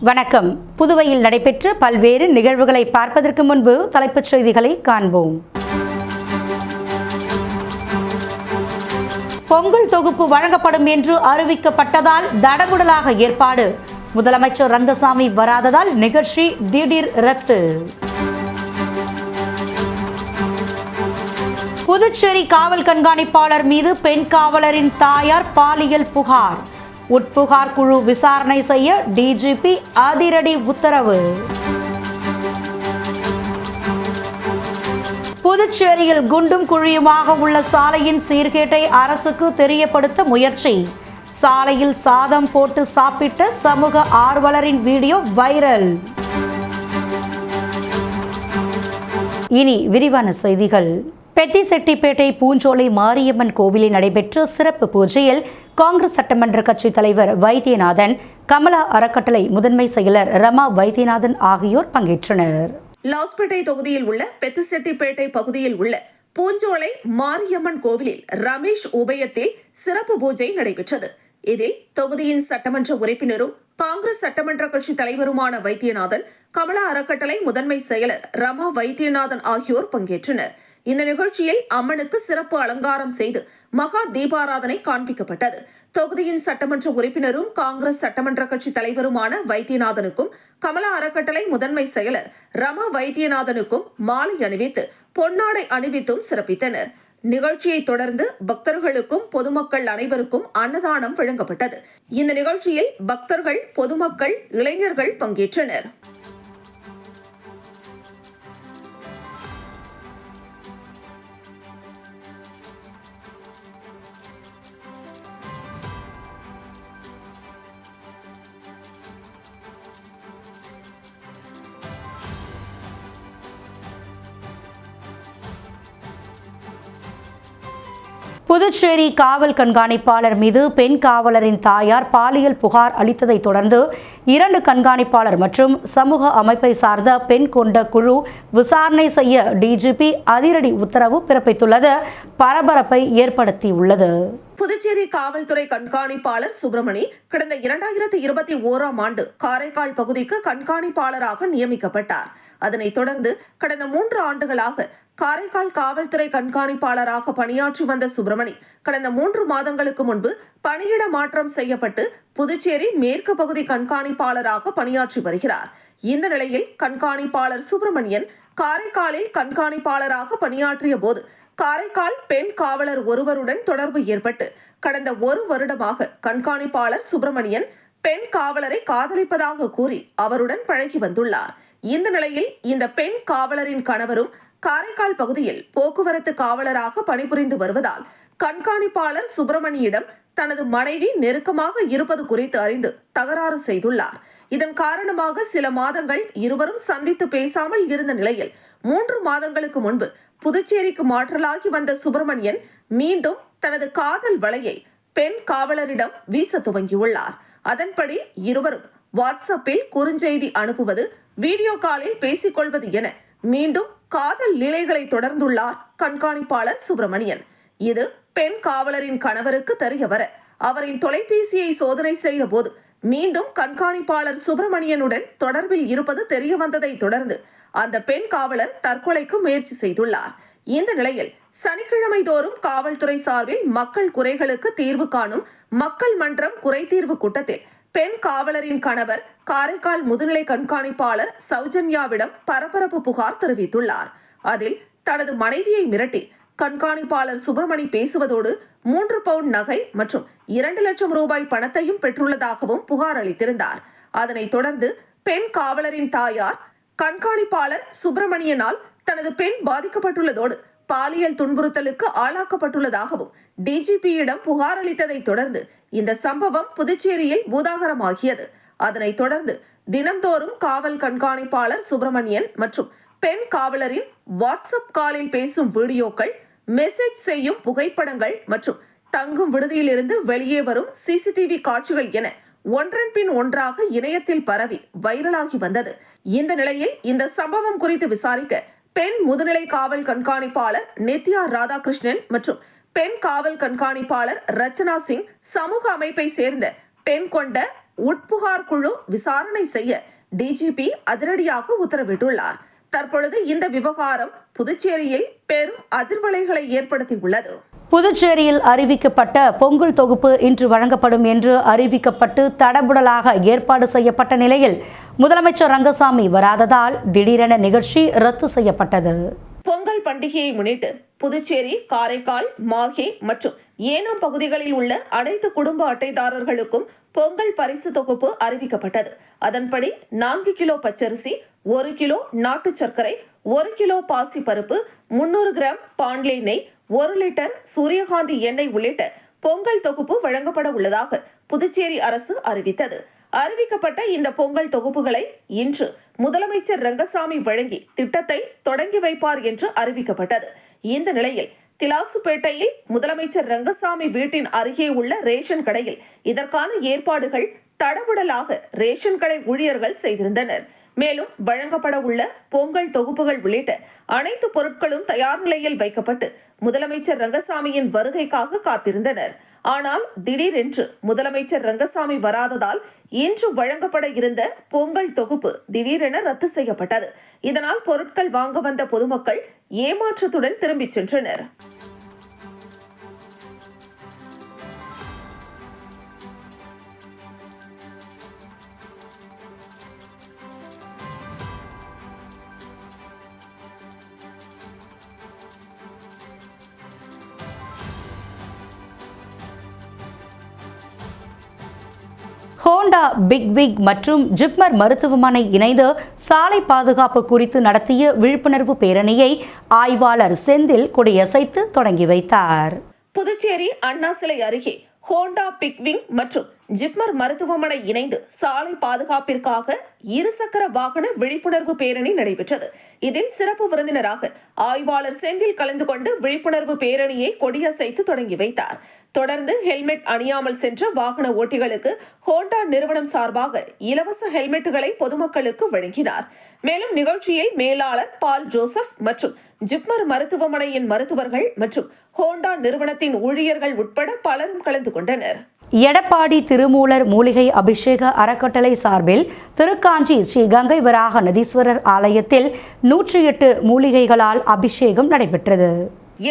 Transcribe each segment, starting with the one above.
வணக்கம். புதுவையில் நடைபெற்ற பல்வேறு நிகழ்வுகளை பார்ப்பதற்கு முன்பு தலைப்புச் செய்திகளை காண்போம். பொங்கல் தொகுப்பு வழங்கப்படும் என்று அறிவிக்கப்பட்டதால் தடபுடலாக ஏற்பாடு. முதலமைச்சர் ரங்கசாமி வராததால் நிகழ்ச்சி திடீர் ரத்து. புதுச்சேரி காவல் கண்காணிப்பாளர் மீது பெண் காவலரின் தாயார் பாலியல் புகார். உட்புகார் குழு விசாரணை செய்ய டிஜிபி அதிரடி உத்தரவு. புதுச்சேரியில் குண்டும் குழியுமாக உள்ள சாலையின் சீர்கேட்டை அரசுக்கு தெரியப்படுத்த முயற்சி. சாலையில் சாதம் போட்டு சாப்பிட்ட சமூக ஆர்வலரின் வீடியோ வைரல். இனி விரிவான செய்திகள். பெத்திசெட்டிப்பேட்டை பூஞ்சோலை மாரியம்மன் கோவிலில் நடைபெற்ற சிறப்பு பூஜையில் காங்கிரஸ் சட்டமன்ற கட்சி தலைவர் வைத்தியநாதன், கமலா அறக்கட்டளை முதன்மை செயலர் ரமா வைத்தியநாதன் ஆகியோர் பங்கேற்றனர். லாஸ்பேட்டை தொகுதியில் உள்ள பெத்திசெட்டிப்பேட்டை பகுதியில் உள்ள பூஞ்சோலை மாரியம்மன் கோவிலில் ரமேஷ் உபயத்தில் சிறப்பு பூஜை நடைபெற்றது. இதில் தொகுதியின் சட்டமன்ற உறுப்பினரும் காங்கிரஸ் சட்டமன்ற கட்சி தலைவருமான வைத்தியநாதன், கமலா அறக்கட்டளை முதன்மை செயலர் ரமா வைத்தியநாதன் ஆகியோர் பங்கேற்றனர். இந்த நிகழ்ச்சியில் அம்மனுக்கு சிறப்பு அலங்காரம் செய்து மகா தீபாராதனை காண்பிக்கப்பட்டது. தொகுதியின் சட்டமன்ற உறுப்பினரும் காங்கிரஸ் சட்டமன்ற கட்சி தலைவருமான வைத்தியநாதனுக்கும் கமலா அறக்கட்டளை முதன்மை செயலர் ரமா வைத்தியநாதனுக்கும் மாலை அணிவித்து பொன்னாடை அணிவித்தும் சிறப்பித்தனர். நிகழ்ச்சியை தொடர்ந்து பக்தர்களுக்கும் பொதுமக்கள் அனைவருக்கும் அன்னதானம் வழங்கப்பட்டது. இந்த நிகழ்ச்சியில் பக்தர்கள், பொதுமக்கள், இளைஞர்கள் பங்கேற்றனர். புதுச்சேரி காவல் கண்காணிப்பாளர் மீது பெண் காவலரின் தாயார் பாலியல் புகார் அளித்ததை தொடர்ந்து 2 கண்காணிப்பாளர் மற்றும் சமூக அமைப்பை சார்ந்த பெண் கொண்ட குழு விசாரணை செய்ய டிஜிபி அதிரடி உத்தரவு பிறப்பித்துள்ளது பரபரப்பை ஏற்படுத்தியுள்ளது. புதுச்சேரி காவல்துறை கண்காணிப்பாளர் சுப்பிரமணி கடந்த 2021ஆம் ஆண்டு காரைக்கால் பகுதிக்கு கண்காணிப்பாளராக நியமிக்கப்பட்டார். அதனைத் தொடர்ந்து கடந்த 3 ஆண்டுகளாக காரைக்கால் காவல்துறை கண்காணிப்பாளராக பணியாற்றி வந்த சுப்பிரமணி கடந்த 3 மாதங்களுக்கு முன்பு பணியிட மாற்றம் செய்யப்பட்டு புதுச்சேரி மேற்கு பகுதி கண்காணிப்பாளராக பணியாற்றி வருகிறார். இந்த நிலையில் கண்காணிப்பாளர் சுப்பிரமணியன் காரைக்காலில் கண்காணிப்பாளராக பணியாற்றிய போது காரைக்கால் பெண் காவலர் ஒருவருடன் தொடர்பு ஏற்பட்டு கடந்த 1 வருடமாக கண்காணிப்பாளர் சுப்பிரமணியன் பெண் காவலரை காதலிப்பதாக கூறி அவருடன் பழகி வந்துள்ளார். இந்த நிலையில் இந்த பெண் காவலரின் கணவரும் காரைக்கால் பகுதியில் போக்குவரத்து காவலராக பணிபுரிந்து வருவதால் கண்காணிப்பாளர் சுப்பிரமணியிடம் தனது மனைவி நெருக்கமாக இருப்பது குறித்து அறிந்து தகராறு செய்துள்ளார். இதன் காரணமாக சில மாதங்கள் இருவரும் சந்தித்து பேசாமல் இருந்த நிலையில் 3 மாதங்களுக்கு முன்பு புதுச்சேரிக்கு மாற்றலாகி வந்த சுப்பிரமணியன் மீண்டும் தனது காதல் வலையை பெண் காவலரிடம் வீச துவங்கியுள்ளார். அதன்படி இருவரும் வாட்ஸ்அப்பில் குறுஞ்செய்தி அனுப்புவது, வீடியோ காலில் பேசிக் கொள்வது என மீண்டும் காதல் லீலைகளை தொடர்ந்துள்ளார் கண்காணிப்பாளர் சுப்பிரமணியன். இது பெண் காவலரின் கணவருக்கு தெரிய வர அவரின் தொலைபேசியை சோதனை செய்த போது மீண்டும் கண்காணிப்பாளர் சுப்பிரமணியனுடன் தொடர்பில் இருப்பது தெரிய வந்ததை தொடர்ந்து அந்த பெண் காவலர் தற்கொலைக்கு முயற்சி செய்துள்ளார். இந்த நிலையில் சனிக்கிழமை தோறும் காவல்துறை சார்பில் மக்கள் குறைகளுக்கு தீர்வு காணும் மக்கள் மன்றம் குறைதீர்வு கூட்டத்தில் பெண் காவலரின் கணவர் காரைக்கால் முதுநிலை கண்காணிப்பாளர் சௌஜன்யாவிடம் பரபரப்பு புகார் தெரிவித்துள்ளார். அதில் தனது மனைவியை மிரட்டி கண்காணிப்பாளர் சுப்பிரமணி பேசுவதோடு 3 பவுண்ட் நகை மற்றும் 2 லட்சம் ரூபாய் பணத்தையும் பெற்றுள்ளதாகவும் புகார் அளித்திருந்தார். அதனைத் தொடர்ந்து பெண் காவலரின் தாயார் கண்காணிப்பாளர் சுப்பிரமணியனால் தனது பெண் பாதிக்கப்பட்டுள்ளதோடு பாலியல் துன்புறுத்தலுக்கு ஆளாக்கப்பட்டுள்ளதாகவும் டிஜிபியிடம் புகார் அளித்ததை தொடர்ந்து இந்த சம்பவம் புதுச்சேரியில் பூதாகரமாகியது. அதனைத் தொடர்ந்து தினந்தோறும் காவல் கண்காணிப்பாளர் சுப்பிரமணியன் மற்றும் பெண் காவலரின் வாட்ஸ்அப் காலில் பேசும் வீடியோக்கள், மெசேஜ் செய்யும் புகைப்படங்கள் மற்றும் தங்கும் விடுதியிலிருந்து வெளியே வரும் சிசிடிவி காட்சிகள் என ஒன்றன் பின் ஒன்றாக இணையத்தில் பரவி வைரலாகி வந்தது. இந்த நிலையில் இந்த சம்பவம் குறித்து விசாரிக்க பெண் முதுநிலை காவல் கண்காணிப்பாளர் நித்யா ராதாகிருஷ்ணன் மற்றும் பெண் காவல் கண்காணிப்பாளர் ரச்சனா சிங் சமூக அமைப்பை சேர்ந்த பெண் கொண்ட உட்புகார் குழு விசாரணை செய்ய டிஜிபி அதிரடியாக உத்தரவிட்டுள்ளார். தற்பொழுது இந்த விவகாரம் புதுச்சேரியில் பெரும் அதிர்வலைகளை ஏற்படுத்தியுள்ளது. புதுச்சேரியில் அறிவிக்கப்பட்ட பொங்கல் தொகுப்பு இன்று வழங்கப்படும் என்று அறிவிக்கப்பட்டு தடபுடலாக ஏற்பாடு செய்யப்பட்ட நிலையில் முதலமைச்சர் ரங்கசாமி வராததால் திடீரென நிகழ்ச்சி ரத்து செய்யப்பட்டது. பொங்கல் பண்டிகையை முன்னிட்டு புதுச்சேரி, காரைக்கால், மாஹே மற்றும் ஏனாம் பகுதிகளில் உள்ள அனைத்து குடும்ப அட்டைதாரர்களுக்கும் பொங்கல் பரிசு தொகுப்பு அறிவிக்கப்பட்டது. அதன்படி 4 கிலோ பச்சரிசி, 1 கிலோ நாட்டு சர்க்கரை, 1 கிலோ பாசி பருப்பு, 300 கிராம் பாண்லே நெய், 1 லிட்டர் சூரியகாந்தி எண்ணெய் உள்ளிட்ட பொங்கல் தொகுப்பு வழங்கப்பட உள்ளதாக புதுச்சேரி அரசு அறிவித்தது. அறிவிக்கப்பட்ட இந்த பொங்கல் தொகுப்புகளை இன்று முதலமைச்சர் ரங்கசாமி வழங்கி திட்டத்தை தொடங்கி வைப்பார் என்று அறிவிக்கப்பட்டது. இந்த நிலையில் திலாசுப்பேட்டையில் முதலமைச்சர் ரங்கசாமி வீட்டின் அருகே உள்ள ரேஷன் கடையில் இதற்கான ஏற்பாடுகள் தடபுடலாக ரேஷன் கடை ஊழியர்கள் செய்திருந்தனர். மேலும் வழங்கப்பட உள்ள பொங்கல் தொகுப்புகள் உள்ளிட்ட அனைத்து பொருட்களும் தயார் நிலையில் வைக்கப்பட்டு முதலமைச்சர் ரங்கசாமியின் வருகைக்காக காத்திருந்தனர். ஆனால் திடீரென்று முதலமைச்சர் ரங்கசாமி வராததால் இன்று வழங்கப்பட இருந்த பொங்கல் தொகுப்பு திடீரென ரத்து செய்யப்பட்டது. இதனால் பொருட்கள் வாங்க வந்த பொதுமக்கள் ஏமாற்றத்துடன் திரும்பிச் சென்றனர். ஹோண்டா பிக்விக் மற்றும் ஜிப்மர் மருத்துவமனை இணைந்து சாலை பாதுகாப்பு குறித்து நடத்திய விழிப்புணர்வு பேரணியை ஆய்வாளர் செந்தில் கொடியசைத்து தொடங்கி வைத்தார். புதுச்சேரி அண்ணா சிலை அருகே ஹோண்டா பிக்விக் மற்றும் ஜிப்மர் மருத்துவமனை இணைந்து சாலை பாதுகாப்பிற்காக இருசக்கர வாகன விழிப்புணர்வு பேரணி நடைபெற்றது. இதில் சிறப்பு விருந்தினராக ஆய்வாளர் செந்தில் கலந்து கொண்டு விழிப்புணர்வு பேரணியை கொடியசைத்து தொடங்கி வைத்தார். தொடர்ந்து ஹெல்மெட் அணியாமல் சென்ற வாகன ஓட்டிகளுக்கு ஹோண்டா நிறுவனம் சார்பாக இலவச ஹெல்மெட்டுகளை பொதுமக்களுக்கு வழங்கினார். மேலும் நிகழ்ச்சியில் மேலாளர் பால் ஜோசப் மற்றும் ஜிப்மர் மருத்துவமனையின் மருத்துவர்கள் மற்றும் ஹோண்டா நிறுவனத்தின் ஊழியர்கள் உட்பட பலரும் கலந்து கொண்டனர். எடப்பாடி திருமூலர் மூலிகை அபிஷேக அறக்கட்டளை சார்பில் திருக்காஞ்சி ஸ்ரீ கங்கை வராக நதீஸ்வரர் ஆலயத்தில் 108 மூலிகைகளால் அபிஷேகம் நடைபெற்றது.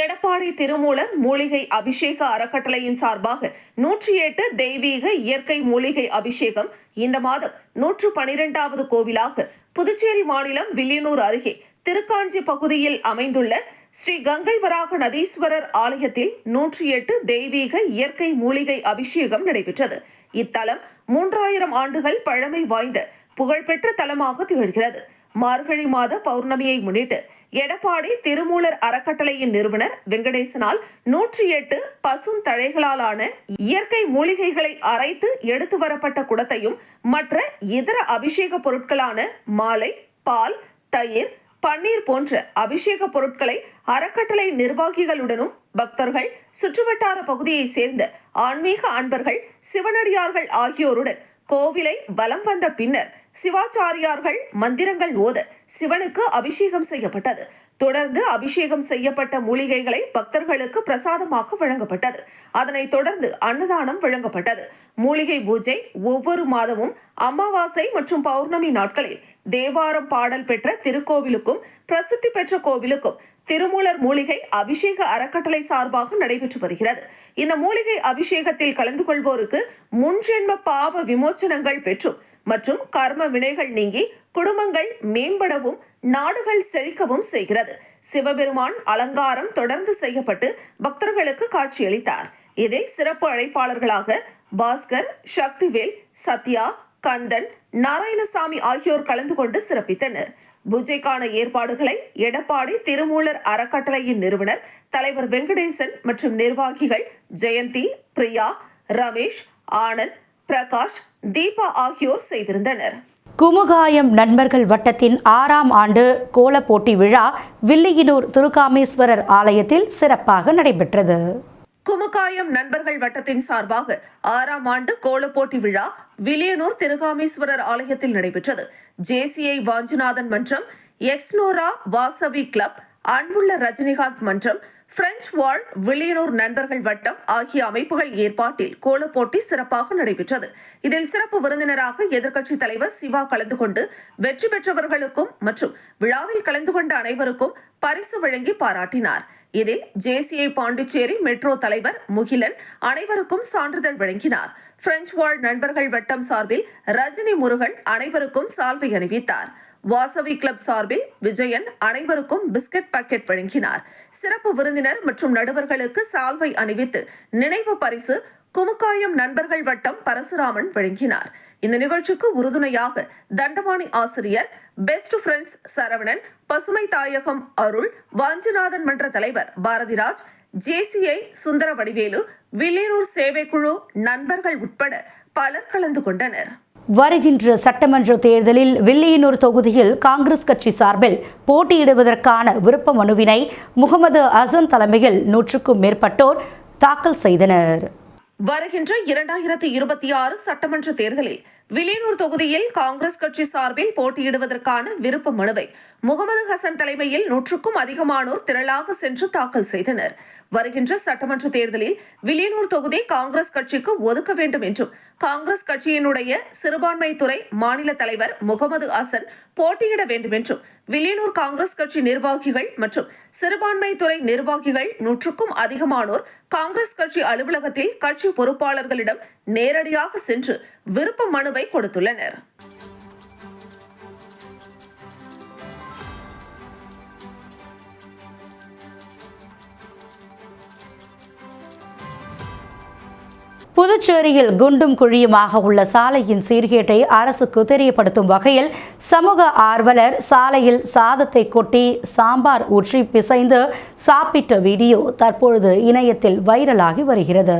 எடப்பாடி திருமூலர் மூலிகை அபிஷேக அறக்கட்டளையின் சார்பாக 108 தெய்வீக இயற்கை மூலிகை அபிஷேகம் இந்த மாதம் 112வது கோவிலாக புதுச்சேரி மாநிலம் வில்லியனூர் அருகே திருக்காஞ்சி பகுதியில் அமைந்துள்ள ஸ்ரீ கங்கை வராக நதீஸ்வரர் ஆலயத்தில் 108 தெய்வீக இயற்கை மூலிகை அபிஷேகம் நடைபெற்றது. இத்தலம் 3000 ஆண்டுகள் பழமை வாய்ந்த புகழ்பெற்ற தலமாக திகழ்கிறது. மார்கழி மாத பௌர்ணமியை முன்னிட்டு எடப்பாடி திருமூலர் அறக்கட்டளையின் நிறுவனர் வெங்கடேசனால் 108 பசும் தழைகளாலான இயற்கை மூலிகைகளை அரைத்து எடுத்து வரப்பட்ட குடத்தையும் மற்ற இதர அபிஷேக பொருட்களான மாலை, பால், தயிர், பன்னீர் போன்ற அபிஷேக பொருட்களை அறக்கட்டளை நிர்வாகிகளுடனும் பக்தர்கள், சுற்றுவட்டார பகுதியை சேர்ந்த ஆன்மீக அன்பர்கள், சிவனடியார்கள் ஆகியோருடன் கோவிலை வலம் வந்த பின்னர் சிவாச்சாரியார்கள் மந்திரங்கள் ஓத சிவனுக்கு அபிஷேகம் செய்யப்பட்டது. தொடர்ந்து அபிஷேகம் செய்யப்பட்ட மூலிகைகளை பக்தர்களுக்கு பிரசாதமாக வழங்கப்பட்டது. அதனைத் தொடர்ந்து அன்னதானம் வழங்கப்பட்டது. மூலிகை பூஜை ஒவ்வொரு மாதமும் அமாவாசை மற்றும் பௌர்ணமி நாட்களில் தேவாரம் பாடல் பெற்ற திருக்கோவிலுக்கும் பிரசித்தி பெற்ற கோவிலுக்கும் திருமூலர் மூலிகை அபிஷேக அறக்கட்டளை சார்பாக நடைபெற்று வருகிறது. இந்த மூலிகை அபிஷேகத்தில் கலந்து கொள்வோருக்கு முன்ஜென்ம பாவ விமோச்சனங்கள் பெற்றும் மற்றும் கர்ம வினைகள் நீங்கி குடும்பங்கள் மேம்படவும் நாடுகள் செழிக்கவும் செய்கிறது. சிவபெருமான் அலங்காரம் தொடர்ந்து செய்யப்பட்டு பக்தர்களுக்கு காட்சியளித்தார். இதில் சிறப்பு அழைப்பாளர்களாக பாஸ்கர், சக்திவேல், சத்யா, கந்தன், நாராயணசாமி ஆகியோர் கலந்து கொண்டு சிறப்பித்தனர். பூஜைக்கான ஏற்பாடுகளை எடப்பாடி திருமூலர் அறக்கட்டளையின் நிறுவனர் தலைவர் வெங்கடேசன் மற்றும் நிர்வாகிகள் ஜெயந்தி, பிரியா, ரமேஷ், ஆனந்த், பிரகாஷ், தீபா ஆகியோர் செய்திருந்தனர். குமுகாயம் நண்பர்கள் வட்டத்தின் 6ஆம் ஆண்டு கோல போட்டி விழா வில்லியனூர் திருக்காமேஸ்வரர் ஆலயத்தில் சிறப்பாக நடைபெற்றது. குமுகாயம் நண்பர்கள் வட்டத்தின் சார்பாக 6ஆம் ஆண்டு கோல போட்டி விழா வில்லியனூர் திருக்காமேஸ்வரர் ஆலயத்தில் நடைபெற்றது. ஜேசிஐ வாஞ்சிநாதன் மன்றம், எக்ஸ்னோரா வாசவி கிளப், அன்புள்ள ரஜினிகாந்த் மன்றம், பிரெஞ்சு வாழ் வில்லியனூர் நண்பர்கள் வட்டம் ஆகிய அமைப்புகள் ஏற்பாட்டில் கோலப் போட்டி சிறப்பாக நடைபெற்றது. இதில் சிறப்பு விருந்தினராக எதிர்க்கட்சித் தலைவர் சிவா கலந்து கொண்டு வெற்றி பெற்றவர்களுக்கும் மற்றும் விழாவில் கலந்து கொண்ட அனைவருக்கும் பரிசு வழங்கி பாராட்டினார். இதில் ஜேசிஐ பாண்டிச்சேரி மெட்ரோ தலைவர் முகிலன் அனைவருக்கும் சான்றிதழ் வழங்கினார். பிரெஞ்சு வாழ் நண்பர்கள் வட்டம் சார்பில் ரஜினி முருகன் அனைவருக்கும் சால்வை அணிவித்தார். வாசவி கிளப் சார்பில் விஜயன் அனைவருக்கும் பிஸ்கட் பாக்கெட் வழங்கினார். சிறப்பு விருந்தினர் மற்றும் நடுவர்களுக்கு சால்வை அணிவித்து நினைவு பரிசு குமுக்காயம் நண்பர்கள் வட்டம் பரசுராமன் வழங்கினார். இந்த நிகழ்ச்சிக்கு உறுதுணையாக தண்டபாணி ஆசிரியர், பெஸ்ட் ஃப்ரெண்ட்ஸ் சரவணன், பசுமை தாயகம் அருள், வாஞ்சிநாதன் மன்ற தலைவர் பாரதிராஜ், ஜேசிஐ சுந்தர வடிவேலு, வில்லியனூர் சேவைக்குழு நண்பர்கள் உட்பட பலர் கலந்து கொண்டனர். வருகின்ற சட்டமன்ற தேர்தலில் வில்லியனூர் தொகுதியில் காங்கிரஸ் கட்சி சார்பில் போட்டியிடுவதற்கான விருப்ப மனுவினை முகமது அசன் தலைமையில் 100க்கும் மேற்பட்டோர் தாக்கல் செய்தனர். வருகின்ற 2026 சட்டமன்ற தேர்தலில் வில்லியனூர் தொகுதியில் காங்கிரஸ் கட்சி சார்பில் போட்டியிடுவதற்கான விருப்ப மனுவை முகமது ஹசன் தலைமையில் 100க்கும் அதிகமானோர் திரளாக சென்று தாக்கல் செய்தனர். வருகின்ற சட்டமன்ற தேர்தலில் வில்லியனூர் தொகுதி காங்கிரஸ் கட்சிக்கு ஒதுக்க வேண்டும் என்றும் காங்கிரஸ் கட்சியினுடைய சிறுபான்மை துறை மாநில தலைவர் முகமது ஹசன் போட்டியிட வேண்டும் என்றும் வில்லியனூர் காங்கிரஸ் கட்சி நிர்வாகிகள் மற்றும் சிறுபான்மை துறை நிர்வாகிகள் 100க்கும் அதிகமானோர் காங்கிரஸ் கட்சி அலுவலகத்தில் கட்சி பொறுப்பாளர்களிடம் நேரடியாக சென்று விருப்ப மனுவை கொடுத்துள்ளனர். புதுச்சேரியில் குண்டும் குழியுமாக உள்ள சாலையின் சீர்கேட்டை அரசுக்கு தெரியப்படுத்தும் வகையில் சமூக ஆர்வலர் சாலையில் சாதத்தை கொட்டி சாம்பார் ஊற்றி பிசைந்து சாப்பிட்ட வீடியோ தற்பொழுது இணையத்தில் வைரலாகி வருகிறது.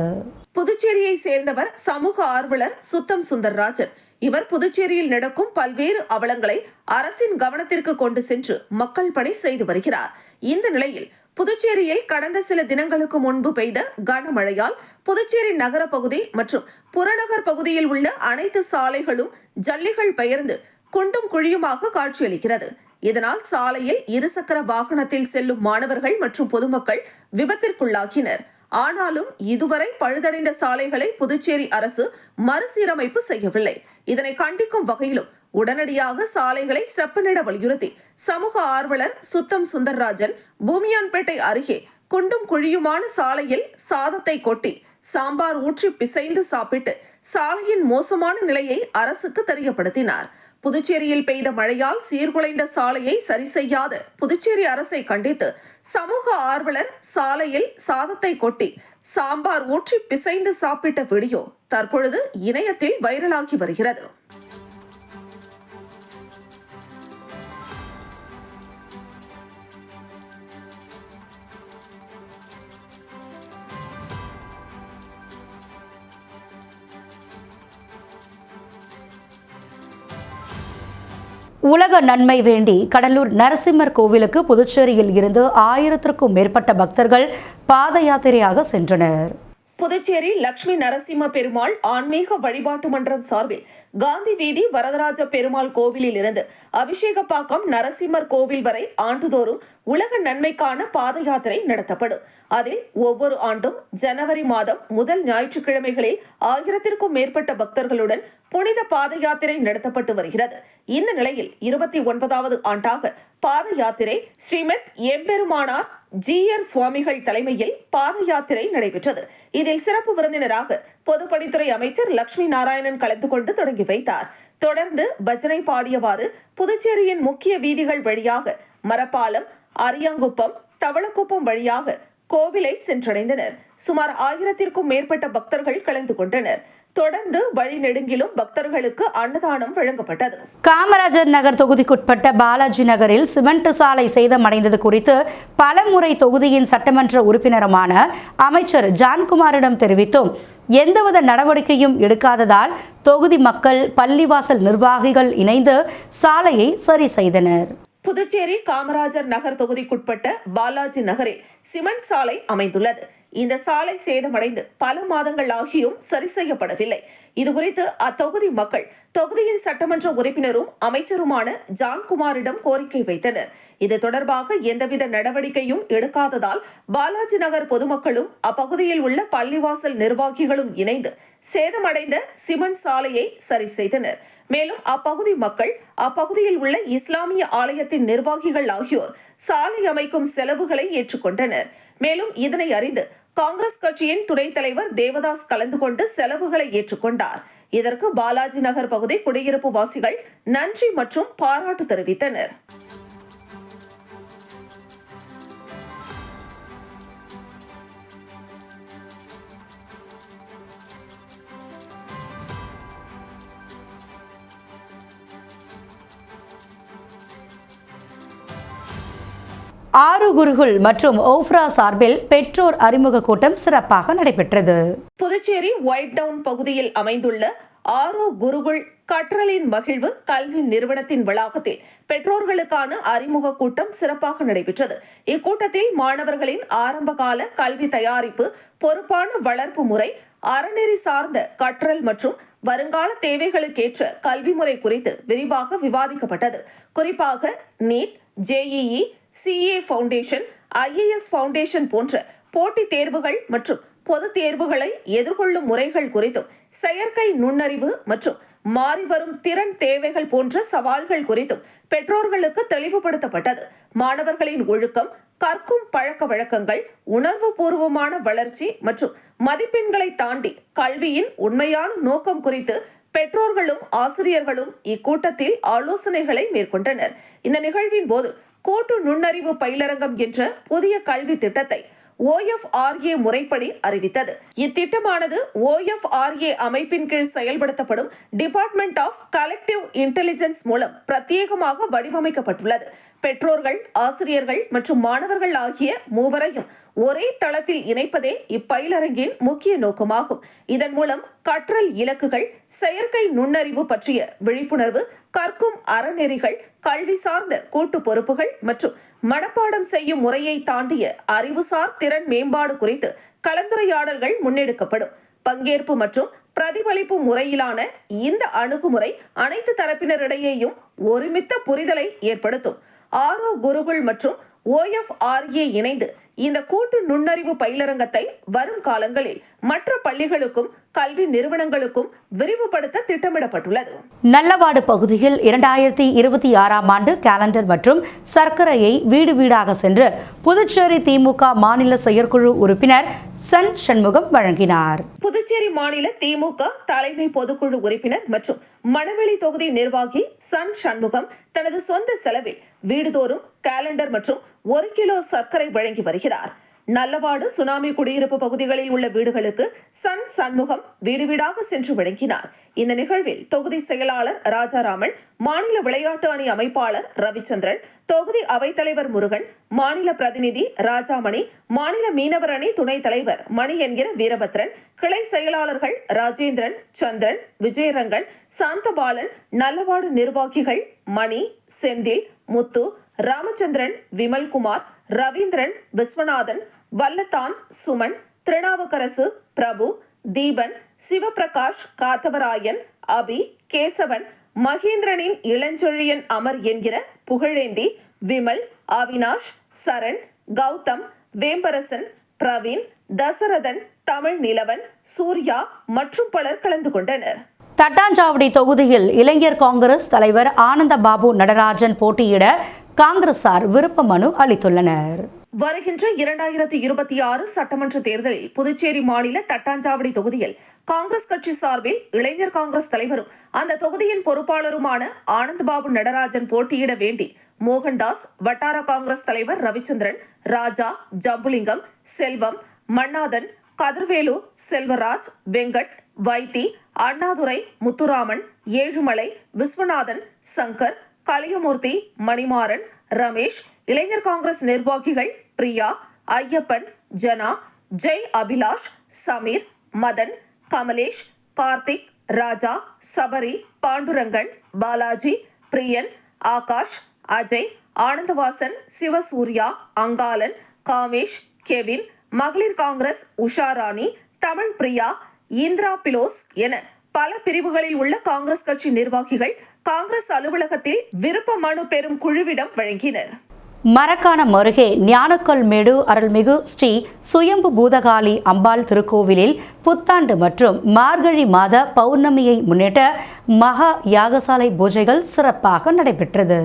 புதுச்சேரியை சேர்ந்தவர் சமூக ஆர்வலர் சுத்தம் சுந்தர்ராஜன். இவர் புதுச்சேரியில் நடக்கும் பல்வேறு அவலங்களை அரசின் கவனத்திற்கு கொண்டு சென்று மக்கள் பணி செய்து வருகிறார். இந்த நிலையில் புதுச்சேரியில் கடந்த சில தினங்களுக்கு முன்பு பெய்த கனமழையால் புதுச்சேரி நகர பகுதி மற்றும் புறநகர் பகுதியில் உள்ள அனைத்து சாலைகளும் ஜல்லிகள் பெயர்ந்து குண்டும் குழியுமாக காட்சியளிக்கிறது. இதனால் சாலையில் இருசக்கர வாகனத்தில் செல்லும் மாணவர்கள் மற்றும் பொதுமக்கள் விபத்திற்குள்ளாகினர். ஆனாலும் இதுவரை பழுதடைந்த சாலைகளை புதுச்சேரி அரசு மறுசீரமைப்பு செய்யவில்லை. இதனை கண்டிக்கும் வகையிலும் உடனடியாக சாலைகளை செப்பனிட வலியுறுத்தி சமூக ஆர்வலர் சுத்தம் சுந்தர்ராஜன் பூமியான்பேட்டை அருகே குண்டும் குழியுமான சாலையில் சாதத்தை கொட்டி சாம்பார் ஊற்றி பிசைந்து சாப்பிட்டு சாலையின் மோசமான நிலையை அரசுக்கு தெரியப்படுத்தினார். புதுச்சேரியில் பெய்த மழையால் சீர்குலைந்த சாலையை சரி செய்யாத புதுச்சேரி அரசை கண்டித்து சமூக ஆர்வலர் சாலையில் சாதத்தை கொட்டி சாம்பார் ஊற்றி பிசைந்து சாப்பிட்ட வீடியோ தற்பொழுது இணையத்தில் வைரலாகி வருகிறது. உலக நன்மை வேண்டி கடலூர் நரசிம்மர் கோவிலுக்கு புதுச்சேரியில் இருந்து 1000க்கும் மேற்பட்ட பக்தர்கள் பாத யாத்திரையாக சென்றனர். புதுச்சேரி லட்சுமி நரசிம்ம பெருமாள் ஆன்மீக வழிபாட்டு மன்றம் சார்பில் காந்தி வீதி வரதராஜ பெருமாள் கோவிலில் இருந்து அபிஷேகப்பாக்கம் நரசிம்மர் கோவில் வரை ஆண்டுதோறும் உலக நன்மைக்கான பாத யாத்திரை நடத்தப்படும். அதில் ஒவ்வொரு ஆண்டும் ஜனவரி மாதம் முதல் ஞாயிற்றுக்கிழமைகளில் 1000க்கும் மேற்பட்ட பக்தர்களுடன் புனித பாத யாத்திரை நடத்தப்பட்டு வருகிறது. இந்த நிலையில் 29வது ஆண்டாக பாத யாத்திரை ஸ்ரீமத் எம்பெருமானார் ஜீயர் சுவாமிகள் தலைமையில் பாத யாத்திரை நடைபெற்றது. இதில் சிறப்பு விருந்தினராக பொதுப்பணித்துறை அமைச்சர் லட்சுமி நாராயணன் கலந்து கொண்டு தொடங்கி வைத்தார். தொடர்ந்து பஜனை பாடியவாறு புதுச்சேரியின் முக்கிய வீதிகள் வழியாக மரப்பாலம், அரியாங்குப்பம், தவளக்குப்பம் வழியாக கோவிலை சென்றடைந்தனர். சுமார் 1000க்கும் மேற்பட்ட பக்தர்கள் கலந்து கொண்டனர். தொடர்ந்து வழி நெடுங்கிலும் பக்தர்களுக்கு அன்னதானம் வழங்கப்பட்டது. காமராஜர் நகர் தொகுதிக்குட்பட்ட பாலாஜி நகரில் சிமெண்ட் சாலை சேதமடைந்தது குறித்து பலமுறை தொகுதியின் சட்டமன்ற உறுப்பினருமான அமைச்சர் ஜான்குமாரிடம் தெரிவித்தும் எந்தவித நடவடிக்கையும் எடுக்காததால் தொகுதி மக்கள், பள்ளிவாசல் நிர்வாகிகள் இணைந்து சாலையை சரி செய்தனர். புதுச்சேரி காமராஜர் நகர் தொகுதிக்குட்பட்ட பாலாஜி நகரில் சிமெண்ட் சாலை அமைந்துள்ளது. இந்த சாலை சேதமடைந்து பல மாதங்கள் ஆகியும் சரி செய்யப்படவில்லை. இதுகுறித்து அத்தொகுதி மக்கள் தொகுதியின் சட்டமன்ற உறுப்பினரும் அமைச்சருமான ஜான்குமாரிடம் கோரிக்கை வைத்தனர். இது தொடர்பாக எந்தவித நடவடிக்கையும் எடுக்காததால் பாலாஜி நகர் பொதுமக்களும் அப்பகுதியில் உள்ள பள்ளிவாசல் நிர்வாகிகளும் இணைந்து சேதமடைந்த சிமெண்ட் சாலையை சரி செய்தனர். மேலும் அப்பகுதி மக்கள் அப்பகுதியில் உள்ள இஸ்லாமிய ஆலயத்தின் நிர்வாகிகள் ஆகியோர் சாலை அமைக்கும் செலவுகளை ஏற்றுக்கொண்டனர். மேலும் இதனை அறிந்து காங்கிரஸ் கட்சியின் துணைத் தலைவர் தேவதாஸ் கலந்து கொண்டு செலவுகளை ஏற்றுக்கொண்டார். இதற்கு பாலாஜி நகர் பகுதி குடியிருப்பு வாசிகள் நன்றி மற்றும் பாராட்டு தெரிவித்தனர். ஆறு குருகுல் மற்றும் ஓஃப்ரா சார்பில் பெற்றோர் அறிமுக கூட்டம் சிறப்பாக நடைபெற்றது. புதுச்சேரி ஒயிட் டவுன் பகுதியில் அமைந்துள்ள ஆரோ குருகுல் கற்றலின் மகிழ்வு கல்வி நிறுவனத்தின் வளாகத்தில் பெற்றோர்களுக்கான அறிமுக கூட்டம் சிறப்பாக நடைபெற்றது. இக்கூட்டத்தில் மாணவர்களின் ஆரம்பகால கல்வி தயாரிப்பு, பொறுப்பான வளர்ப்பு முறை, அறநெறி சார்ந்த கற்றல் மற்றும் வருங்கால தேவைகளுக்கேற்ற கல்வி முறை குறித்து விரிவாக விவாதிக்கப்பட்டது. குறிப்பாக NEET, JEE, CA foundation, IAS foundation போன்ற போட்டித் தேர்வுகள் மற்றும் பொதுத் தேர்வுகளை எதிர்கொள்ளும் முறைகள் குறித்தும், செயற்கை நுண்ணறிவு மற்றும் மாறிவரும் திறன் தேவைகள் போன்ற சவால்கள் குறித்தும் பெற்றோர்களுக்கு தெளிவுபடுத்தப்பட்டது. மாணவர்களின் ஒழுக்கம், கற்கும் பழக்க வழக்கங்கள், உணர்வு பூர்வமான வளர்ச்சி மற்றும் மதிப்பெண்களை தாண்டி கல்வியின் உண்மையான நோக்கம் குறித்து பெற்றோர்களும் ஆசிரியர்களும் இக்கூட்டத்தில் ஆலோசனைகளை மேற்கொண்டனர். இந்த நிகழ்வின் போது கூட்டு நுண்ணறிவு பயிலரங்கம் என்ற புதிய கல்வி திட்டத்தை OFRA முறைப்படி அறிவித்தது. இத்திட்டமானது OFRA அமைப்பின் கீழ் செயல்படுத்தப்படும் டிபார்ட்மெண்ட் ஆஃப் கலெக்டிவ் இன்டெலிஜென்ஸ் மூலம் பிரத்யேகமாக வடிவமைக்கப்பட்டுள்ளது. பெற்றோர்கள், ஆசிரியர்கள் மற்றும் மாணவர்கள் ஆகிய மூவரையும் ஒரே தளத்தில் இணைப்பதே இப்பயிலரங்கின் முக்கிய நோக்கமாகும். இதன் மூலம் கற்றல் இலக்குகள், செயற்கை நுண்ணறிவு பற்றிய விழிப்புணர்வு, கற்கும் அறநெறிகள், கல்வி சார்ந்த கூட்டு பொறுப்புகள் மற்றும் மனப்பாடம் செய்யும் முறையை தாண்டிய அறிவுசார் திறன் மேம்பாடு குறித்து கலந்துரையாடல்கள் முன்னெடுக்கப்படும். பங்கேற்பு மற்றும் பிரதிபலிப்பு முறையிலான இந்த அணுகுமுறை அனைத்து தரப்பினரிடையேயும் ஒருமித்த புரிதலை ஏற்படுத்தும். ஆரோ குருகுல் மற்றும் OFRA இணைந்து இந்த கூட்டு நுண்ணறிவு பயிலரங்கத்தை வரும் காலங்களில் மற்ற பள்ளிகளுக்கும் கல்வி நிறுவனங்களுக்கும் விரிவுபடுத்த திட்டமிடப்பட்டுள்ளது. நல்லவாடு பகுதியில் 2026ஆம் ஆண்டு கேலண்டர் மற்றும் சர்க்கரையை வீடு வீடாக சென்று புதுச்சேரி திமுக மாநில செயற்குழு உறுப்பினர் சன் சண்முகம் வழங்கினார். புதுச்சேரி மாநில திமுக தலைமை பொதுக்குழு உறுப்பினர் மற்றும் மணவெளி தொகுதி நிர்வாகி சன் சண்முகம் தனது சொந்த செலவில் வீடுதோறும் கேலண்டர் மற்றும் 1 கிலோ சர்க்கரை வழங்கி வருகிறார். நல்லவாடு சுனாமி குடியிருப்பு பகுதிகளில் உள்ள வீடுகளுக்கு சன் சண்முகம் வீடு வீடாக சென்று வழங்கினார். இந்த நிகழ்வில் தொகுதி செயலாளர் ராஜாராமன், மாநில விளையாட்டு அணி அமைப்பாளர் ரவிச்சந்திரன், தொகுதி அவைத்தலைவர் முருகன், மாநில பிரதிநிதி ராஜாமணி, மாநில மீனவர் அணி துணைத் தலைவர் மணி என்கிற வீரபத்ரன், கிளை செயலாளர்கள் ராஜேந்திரன், சந்திரன், விஜயரங்கன், சாந்தபாலன், நல்லவாடு நிர்வாகிகள் மணி, செந்தில், முத்து, ராமச்சந்திரன், விமல்குமார், ரவீந்திரன், விஸ்வநாதன், வல்லத்தான், சுமன், திருநாவுக்கரசு, பிரபு, தீபன், சிவபிரகாஷ், காத்தவராயன், அபி, கேசவன், மகேந்திரனின் இளஞ்செழியன் அமர் என்கிற புகழேந்தி, விமல், அவினாஷ், சரண், கௌதம், வேம்பரசன், பிரவீன், தசரதன், தமிழ் நிலவன், சூர்யா மற்றும் பலர் கலந்து கொண்டனர். தட்டாஞ்சாவடி தொகுதியில் இளைஞர் காங்கிரஸ் தலைவர் ஆனந்தபாபு நடராஜன் போட்டியிட காங்கிரசார் விருப்ப மனு அளித்துள்ளனர். வருகின்ற 2026 சட்டமன்ற தேர்தலில் புதுச்சேரி மாநில தட்டாஞ்சாவடி தொகுதியில் காங்கிரஸ் கட்சி சார்பில் இளைஞர் காங்கிரஸ் தலைவரும் அந்த தொகுதியின் பொறுப்பாளருமான ஆனந்தபாபு நடராஜன் போட்டியிட வேண்டி மோகன்தாஸ், வட்டார காங்கிரஸ் தலைவர் ரவிச்சந்திரன், ராஜா, ஜம்புலிங்கம், செல்வம், மன்னாதன், கதிர்வேலு, செல்வராஜ், வெங்கட், வைத்தி, அண்ணாதுரை, முத்துராமன், ஏழுமலை, விஸ்வநாதன், சங்கர், கலியமூர்த்தி, மணிமாறன், ரமேஷ், இளைஞர் காங்கிரஸ் நிர்வாகிகள் பிரியா, ஐயப்பன், ஜனா, ஜெய் அபிலாஷ், சமீர், மதன், கமலேஷ், கார்த்திக், ராஜா, சபரி, பாண்டுரங்கன், பாலாஜி, பிரியன், ஆகாஷ், அஜய், ஆனந்தவாசன், சிவசூர்யா, அங்காளன், காமேஷ், கெவின், மகளிர் காங்கிரஸ் உஷாராணி, தமிழ் பிரியா, இந்திரா பிலோஸ் என பல பிரிவுகளில் உள்ள காங்கிரஸ் கட்சி நிர்வாகிகள் காங்கிரஸ் அலுவலகத்தில் விருப்ப மனு பெறும் குழுவிடம் வழங்கினர். மரக்காணம் அருகே ஞானக்கல்மேடு அருள்மிகு ஸ்ரீ சுயம்பு பூதகாளி அம்பாள் திருக்கோவிலில் புத்தாண்டு மற்றும் மார்கழி மாத பௌர்ணமியை முன்னிட்டு மகா யாகசாலை பூஜைகள் சிறப்பாக நடைபெற்றது.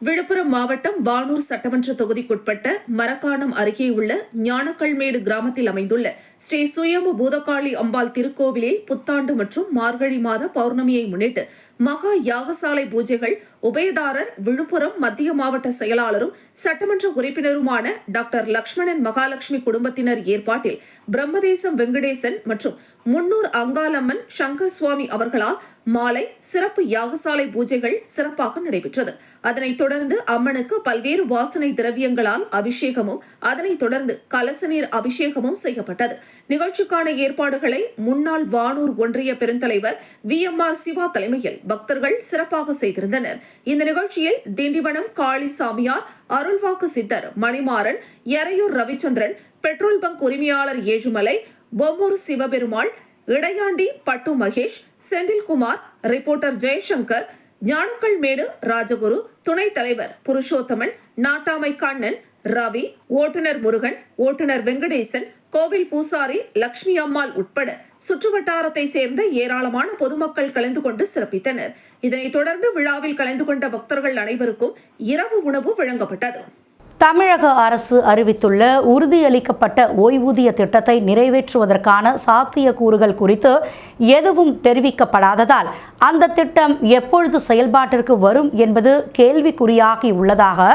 விழுப்புரம் மாவட்டம் வானூர் சட்டமன்ற தொகுதிக்குட்பட்ட மரக்காணம் அருகே உள்ள ஞானக்கல்மேடு கிராமத்தில் அமைந்துள்ள ஸ்ரீ சுயம்பு பூதகாளி அம்பாள் திருக்கோவிலில் புத்தாண்டு மற்றும் மார்கழி மாத பௌர்ணமியை முன்னிட்டு மகா யாகசாலை பூஜைகள் உபயதாரர் விழுப்புரம் மத்திய மாவட்ட செயலாளரும் சட்டமன்ற உறுப்பினருமான டாக்டர் லட்சுமணன் மகாலட்சுமி குடும்பத்தினர் ஏற்பாட்டில் பிரம்மதேசம் வெங்கடேசன் மற்றும் முன்னூர் அங்காளம்மன் சங்கர் சுவாமி அவர்களால் மாலை சிறப்பு யாகசாலை பூஜைகள் சிறப்பாக நடைபெற்றது. அதனைத் தொடர்ந்து அம்மனுக்கு பல்வேறு வாசனை திரவியங்களால் அபிஷேகமும் அதனைத் தொடர்ந்து கலச நீர் அபிஷேகமும் செய்யப்பட்டது. நிகழ்ச்சிக்கான ஏற்பாடுகளை முன்னாள் வானூர் ஒன்றிய பெருந்தலைவர் VMR சிவா தலைமையில் பக்தர்கள் சிறப்பாக செய்திருந்தனர். இந்த நிகழ்ச்சியில் திண்டிவனம் காளி சாமியார், அருள்வாக்கு சித்தர் மணிமாறன், எறையூர் ரவிச்சந்திரன், பெட்ரோல் பங்க் உரிமையாளர் ஏழுமலை, பொம்மூர் சிவபெருமாள், இடையாண்டி பட்டு மகேஷ், செந்தில்குமார், ரிப்போர்ட்டர் ஜெயசங்கர், ஞானக்கல்மேடு ராஜகுரு, துணைத் தலைவர் புருஷோத்தமன், நாட்டாமை கண்ணன், ரவி, ஓட்டுநர் முருகன், ஓட்டுநர் வெங்கடேசன், கோவில் பூசாரி லட்சுமி அம்மாள் உட்பட சுற்றுவட்டாரத்தை சேர்ந்த ஏராளமான பொதுமக்கள் கலந்து கொண்டு சிறப்பித்தனர். இதனைத் தொடர்ந்து விழாவில் கலந்து கொண்ட பக்தர்கள் அனைவருக்கும் இரவு உணவு வழங்கப்பட்டது. தமிழக அரசு அறிவித்துள்ள உறுதியளிக்கப்பட்ட ஓய்வூதிய திட்டத்தை நிறைவேற்றுவதற்கான சாத்தியக்கூறுகள் குறித்து எதுவும் தெரிவிக்கப்படாததால் அந்த திட்டம் எப்பொழுது செயல்பாட்டிற்கு வரும் என்பது கேள்விக்குறியாகி உள்ளதாக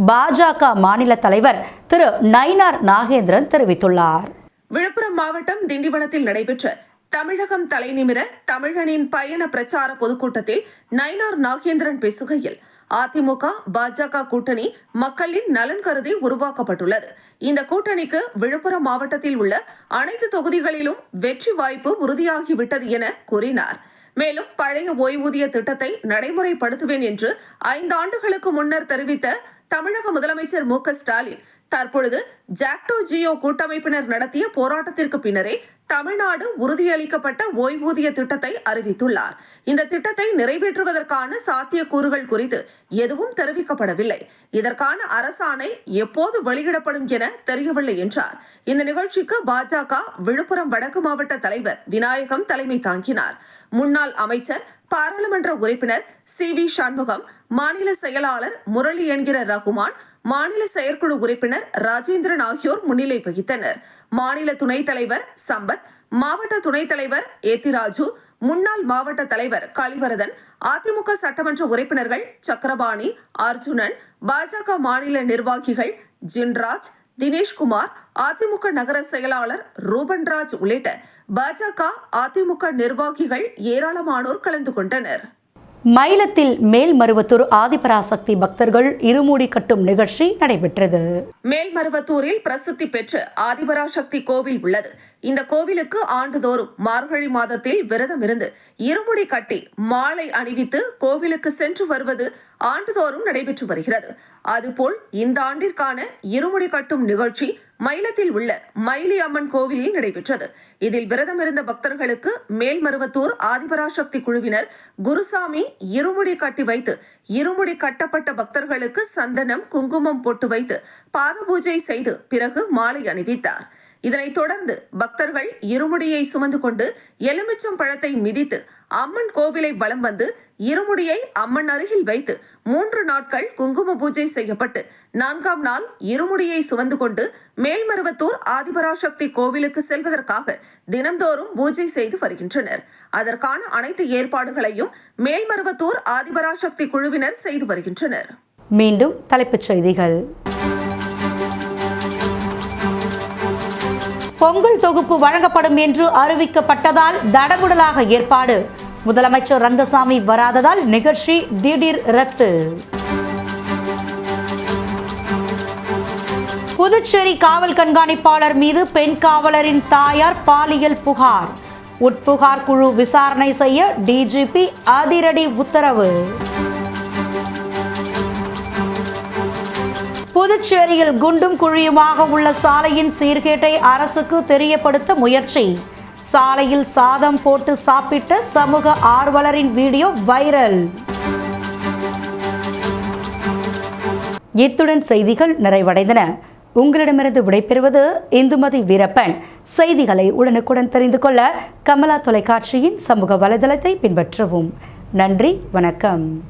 பாஜக மாநில தலைவர் திரு நயினார் நாகேந்திரன் தெரிவித்துள்ளார். விழுப்புரம் மாவட்டம் திண்டிவனத்தில் நடைபெற்ற தமிழகம் தலைநிமிர தமிழனின் பயண பிரச்சார பொதுக்கூட்டத்தில் நயினார் நாகேந்திரன் பேசுகையில், அதிமுக பாஜக கூட்டணி மக்களின் நலன் கருதி உருவாக்கப்பட்டுள்ளது. இந்த கூட்டணிக்கு விழுப்புரம் மாவட்டத்தில் உள்ள அனைத்து தொகுதிகளிலும் வெற்றி வாய்ப்பு உறுதியாகிவிட்டது என கூறினார். மேலும் பழைய ஓய்வூதிய திட்டத்தை நடைமுறைப்படுத்துவேன் என்று 5 ஆண்டுகளுக்கு முன்னர் தெரிவித்த தமிழக முதலமைச்சர் மு.க.ஸ்டாலின் தற்பொழுது ஜாக்டோ ஜியோ கூட்டமைப்பினர் நடத்திய போராட்டத்திற்கு பின்னரே தமிழ்நாடு உறுதியளிக்கப்பட்ட ஓய்வூதிய திட்டத்தை அறிவித்துள்ளார். இந்த திட்டத்தை நிறைவேற்றுவதற்கான சாத்தியக்கூறுகள் குறித்து எதுவும் தெரிவிக்கப்படவில்லை. இதற்கான அரசாணை எப்போது வெளியிடப்படும் என தெரியவில்லை என்றார். இந்த நிகழ்ச்சிக்கு பாஜக விழுப்புரம் வடக்கு மாவட்ட தலைவர் விநாயகம் தலைமை தாங்கினார். முன்னாள் அமைச்சர், பாராளுமன்ற உறுப்பினர் CV சண்முகம், மாநில செயலாளர் முரளி என்கிற ரகுமான், மாநில செயற்குழு உறுப்பினர் ராஜேந்திரன் ஆகியோர் முன்னிலை வகித்தனர். மாநில துணைத் தலைவர் சம்பத், மாவட்ட துணைத் தலைவர் ஏத்திராஜு, முன்னாள் மாவட்ட தலைவர் கலிவரதன், அதிமுக சட்டமன்ற உறுப்பினர்கள் சக்கரபாணி, அர்ஜுனன், பாஜக மாநில நிர்வாகிகள் ஜின்ராஜ், தினேஷ்குமார், அதிமுக நகர செயலாளர் ரூபன்ராஜ் உள்ளிட்ட பாஜக அதிமுக நிர்வாகிகள் ஏராளமானோர் கலந்து கொண்டனர். மயிலத்தில் மேல்மருவத்தூர் ஆதிபராசக்தி பக்தர்கள் இருமுடி கட்டும் நிகழ்ச்சி நடைபெற்றது. மேல்மருவத்தூரில் பிரசித்தி பெற்ற ஆதிபராசக்தி கோவில் உள்ளது. இந்த கோவிலுக்கு ஆண்டுதோறும் மார்கழி மாதத்தில் விரதம் இருந்து இருமுடி கட்டி மாலை அணிவித்து கோவிலுக்கு சென்று வருவது ஆண்டுதோறும் நடைபெற்று வருகிறது. அதுபோல் இந்த ஆண்டிற்கான இருமுடி கட்டும் நிகழ்ச்சி மயிலத்தில் உள்ள மயிலி அம்மன் கோவிலில் நடைபெற்றது. இதில் விரதம் இருந்த பக்தர்களுக்கு மேல்மருவத்தூர் ஆதிபராசக்தி குழுவினர் குருசாமி இருமுடி கட்டி வைத்து இருமுடி கட்டப்பட்ட பக்தர்களுக்கு சந்தனம், குங்குமம் போட்டு வைத்து பாத பூஜை செய்து பிறகு மாலை அணிவித்தார். இதனைத் தொடர்ந்து பக்தர்கள் இருமுடியை சுமந்து கொண்டு எலுமிச்சம் பழத்தை மிதித்து அம்மன் கோவிலை வலம் வந்து இருமுடியை அம்மன் அருகில் வைத்து 3 நாட்கள் குங்கும பூஜை செய்யப்பட்டு 4ஆம் நாள் இருமுடியை சுமந்து கொண்டு மேல்மருவத்தூர் ஆதிபராசக்தி கோவிலுக்கு செல்வதற்காக தினந்தோறும் பூஜை செய்து வருகின்றனர். அதற்கான அனைத்து ஏற்பாடுகளையும் மேல்மருவத்தூர் ஆதிபராசக்தி குழுவினர் செய்து வருகின்றனர். மீண்டும் தலைப்புச் செய்திகள். பொங்கல் தொகுப்பு வழங்கப்படும் என்று அறிவிக்கப்பட்டதால் தடபுடலாக ஏற்பாடு. முதலமைச்சர் ரங்கசாமி வராததால் நிகழ்ச்சி திடீர் ரத்து. புதுச்சேரி காவல் கண்காணிப்பாளர் மீது பெண் காவலரின் தாயார் பாலியல் புகார். உட்புகார் குழு விசாரணை செய்ய டிஜிபி அதிரடி உத்தரவு. புதுச்சேரியில் குண்டும் குழியுமாக உள்ள சாலையின் சீர்கேட்டை அரசுக்கு தெரியப்படுத்த முயற்சி. சாலையில் சாதம் போட்டு சாப்பிட்ட சமூக ஆர்வலரின் வீடியோ வைரல். இத்துடன் செய்திகள் நிறைவடைந்தன. உங்களிடமிருந்து விடைபெறுவது இந்துமதி வீரப்பன். செய்திகளை உடனுக்குடன் தெரிந்து கொள்ள கமலா தொலைக்காட்சியின் சமூக வலைதளத்தை பின்பற்றவும். நன்றி, வணக்கம்.